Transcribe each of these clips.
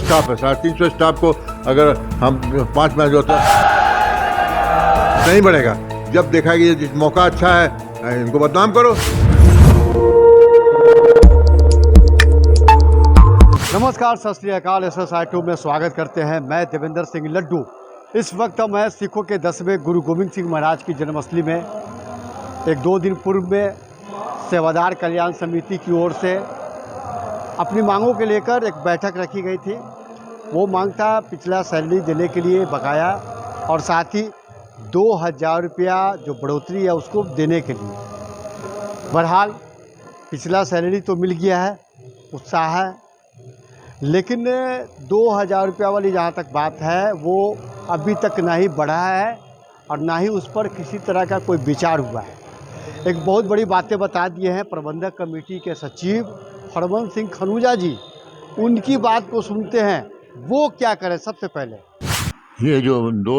Staff है, 350 staff को अगर हम 5 महीने जो नहीं बढ़ेगा। जब देखा कि ये मौका अच्छा है, इनको बदनाम करो। नमस्कार, सत श्री अकाल। SSI2 में स्वागत करते हैं। मैं देवेंद्र सिंह लड्डू। इस वक्त मैं सिखों के 10वें गुरु गोविंद सिंह महाराज की जन्मस्थली में एक 2 दिन पूर्व में सेवादार कल्याण समिति की ओर से अपनी मांगों के लेकर एक बैठक रखी गई थी। वो मांग था पिछला सैलरी देने के लिए बकाया और साथ ही 2000 रुपया जो बढ़ोतरी है उसको देने के लिए। बहरहाल पिछला सैलरी तो मिल गया है, उत्साह है, लेकिन 2000 रुपया वाली जहाँ तक बात है वो अभी तक ना ही बढ़ा है और ना ही उस पर किसी तरह का कोई विचार हुआ है। एक बहुत बड़ी बातें बता दिए हैं प्रबंधक कमेटी के सचिव हरबंस सिंह खनूजा जी। उनकी बात को सुनते हैं, वो क्या करें। सबसे पहले ये जो 2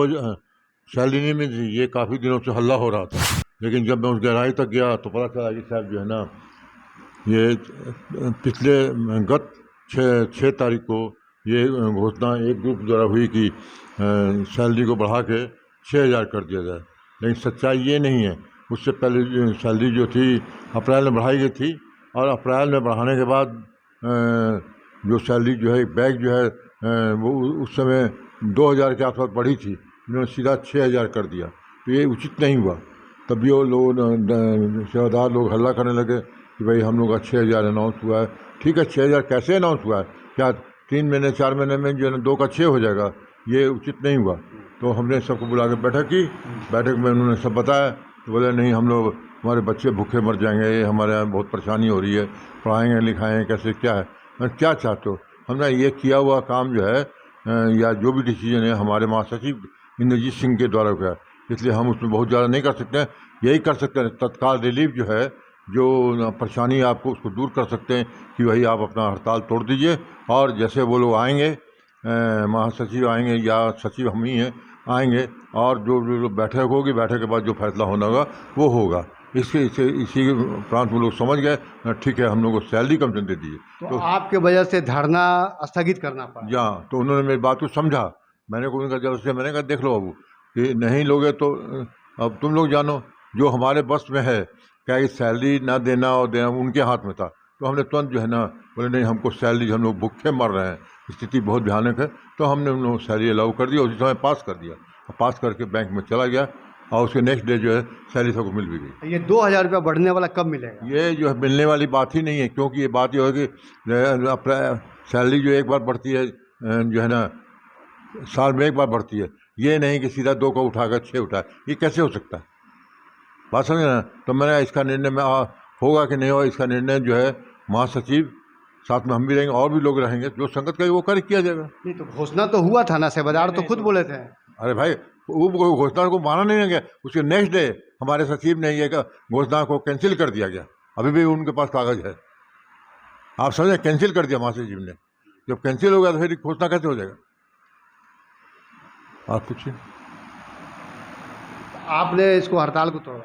सैलरी में ये काफ़ी दिनों से हल्ला हो रहा था, लेकिन जब मैं उस गहराई तक गया तो पता चला कि साहब जो है ना, ये पिछले गत 6 तारीख को ये घोषणा एक ग्रुप द्वारा हुई कि सैलरी को बढ़ा के 6000 कर दिया जाए। लेकिन सच्चाई ये नहीं है। उससे पहले सैलरी जो थी अप्रैल में बढ़ाई गई थी और अप्रैल में बढ़ाने के बाद जो सैलरी जो है बैग जो है वो उस समय 2000 के आसपास बढ़ी थी, इन्होंने सीधा 6000 कर दिया। तो ये उचित नहीं हुआ। तभी वो लोग सेवादार लोग हल्ला करने लगे कि भाई हम लोग का 6000 अनाउंस हुआ है। ठीक है, 6000 कैसे अनाउंस हुआ है? क्या 3 महीने 4 महीने में जो है ना 2 का 6 हो जाएगा? ये उचित नहीं हुआ। तो हमने सबको बुला के बैठक की। बैठक में उन्होंने सब बताया। तो बोले नहीं, हम लोग, हमारे बच्चे भूखे मर जाएंगे, हमारे यहाँ बहुत परेशानी हो रही है, पढ़ाएंगे लिखाएंगे कैसे, क्या है? मैं क्या चाहते हो? हमने ये किया हुआ काम जो है या जो भी डिसीजन है हमारे महासचिव इंद्रजीत सिंह के द्वारा हुआ है, इसलिए हम उसमें बहुत ज़्यादा नहीं कर सकते हैं। यही कर सकते हैं तत्काल रिलीफ जो है, जो परेशानी आपको उसको दूर कर सकते हैं कि भाई आप अपना हड़ताल तोड़ दीजिए और जैसे वो लोग आएंगे, महासचिव आएंगे या सचिव हम ही हैं आएंगे, और जो बैठक होगी, बैठक के बाद जो फैसला होना होगा वो होगा। इसी प्रांत में लोग समझ गए, ठीक है हम लोग को सैलरी कम दे दीजिए। तो आपके वजह से धरना स्थगित करना पड़ा? हाँ, तो उन्होंने मेरी बात को समझा। मैंने उनका जब से मैंने कहा देख लो बाबू कि नहीं लोगे तो अब तुम लोग जानो, जो हमारे बस में है क्या कि सैलरी ना देना और देना उनके हाथ में था। तो हमने तुरंत जो है ना बोले नहीं, हमको सैलरी, हम लोग भूखे मर रहे हैं, स्थिति बहुत भयानक है। तो हमने उन लोगों को सैलरी अलाउ कर दिया, उसी समय पास कर दिया। पास करके बैंक में चला गया और उसके नेक्स्ट डे जो है सैलरी सबको मिल भी गई। ये 2000 रुपया बढ़ने वाला कब मिलेगा? ये जो है मिलने वाली बात ही नहीं है, क्योंकि ये बात ये होगी सैलरी जो एक बार बढ़ती है जो है ना, साल में एक बार बढ़ती है। ये नहीं कि सीधा 2 को उठाकर 6 उठाए, ये कैसे हो सकता है? बात समझे ना? तो मैंने इसका निर्णय में होगा कि नहीं होगा, इसका निर्णय जो है महासचिव, साथ में हम भी रहेंगे और भी लोग रहेंगे, जो संगत का वो कर किया जाएगा। नहीं तो घोषणा तो हुआ था ना, सेवादार तो खुद बोले थे। अरे भाई, वो घोषणा को माना नहीं गया। उसके नेक्स्ट डे हमारे सचिव ने ये घोषणा को कैंसिल कर दिया गया। अभी भी उनके पास कागज है, आप समझे, कैंसिल कर दिया महासचिव ने। जब कैंसिल हो गया तो फिर घोषणा कैसे हो जाएगा? आप पूछिए। आपने इसको हड़ताल को तोड़ा?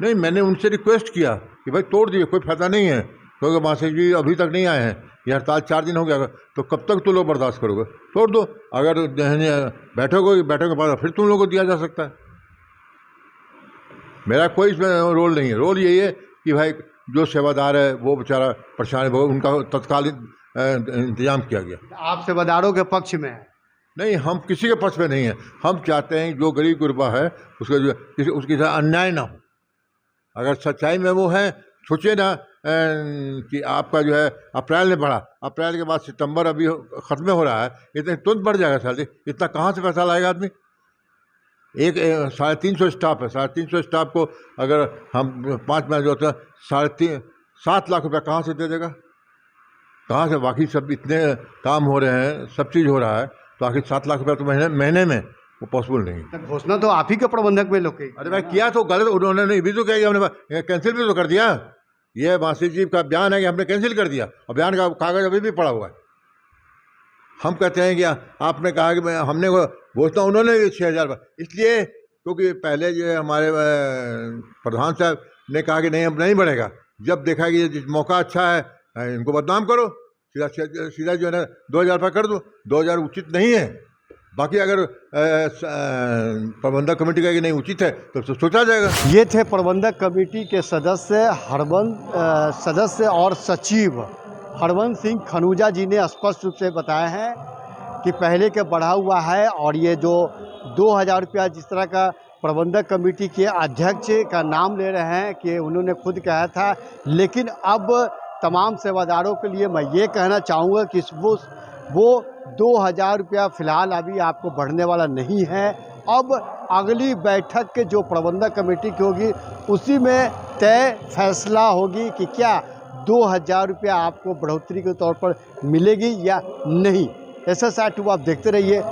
नहीं, मैंने उनसे रिक्वेस्ट किया कि भाई तोड़ दिए, कोई फायदा नहीं है, क्योंकि महासचिव जी अभी तक नहीं आए हैं, ये हड़ताल 4 दिन हो गया, तो कब तक तुम लोग बर्दाश्त करोगे? तोड़ दो। अगर बैठक होगी, बैठक के बाद फिर तुम लोगों को दिया जा सकता है। मेरा कोई इसमें रोल नहीं है। रोल यही है कि भाई जो सेवादार है वो बेचारा परेशान है, उनका तत्काल इंतजाम किया गया। आप सेवादारों के पक्ष में हैं? नहीं, हम किसी के पक्ष में नहीं है। हम चाहते हैं जो गरीब गुरबा है उसका जो उसके साथ अन्याय ना हो। अगर सच्चाई में वो है, सोचिए ना कि आपका जो है अप्रैल में बढ़ा, अप्रैल के बाद सितंबर अभी ख़त्म हो रहा है, इतने तुरंत बढ़ जाएगा सैलरी। इतना कहाँ से पैसा लाएगा आदमी? एक 350 स्टाफ है, 350 स्टाफ को अगर हम 5 महीने जो होता है 7 लाख रुपया कहाँ से दे देगा? कहाँ से? बाकी सब इतने काम हो रहे हैं, सब चीज़ हो रहा है, तो आखिर 7 लाख रुपया तो महीने में वो पॉसिबल नहीं। घोषणा तो आप ही के प्रबंधक में लोग की। अरे भाई, किया तो गलत उन्होंने नहीं भी तो किया कि हमने कैंसिल भी तो कर दिया। ये महासचिव का बयान है कि हमने कैंसिल कर दिया और बयान का कागज अभी भी पड़ा हुआ है। हम कहते हैं कि आपने कहा कि हमने घोषणा, उन्होंने 6000, इसलिए क्योंकि पहले जो हमारे प्रधान साहब ने कहा कि नहीं अब नहीं बढ़ेगा। जब देखा कि ये मौका अच्छा है, इनको बदनाम करो, सीधा सीधा जो है ना 2,000 रुपये कर दूँ। 2,000 उचित नहीं है। बाकी अगर प्रबंधक कमेटी का कि नहीं उचित है तो सोचा जाएगा। ये थे प्रबंधक कमेटी के सदस्य और सचिव हरबंस सिंह खनूजा जी ने स्पष्ट रूप से बताया है कि पहले के बढ़ा हुआ है और ये जो 2,000 रुपया जिस तरह का प्रबंधक कमेटी के अध्यक्ष का नाम ले रहे हैं कि उन्होंने खुद कहा था, लेकिन अब तमाम सेवादारों के लिए मैं ये कहना चाहूँगा कि वो 2,000 रुपया फ़िलहाल अभी आपको बढ़ने वाला नहीं है। अब अगली बैठक के जो प्रबंधक कमेटी की होगी उसी में तय फैसला होगी कि क्या 2,000 रुपया आपको बढ़ोतरी के तौर पर मिलेगी या नहीं। SSR 2 आप देखते रहिए।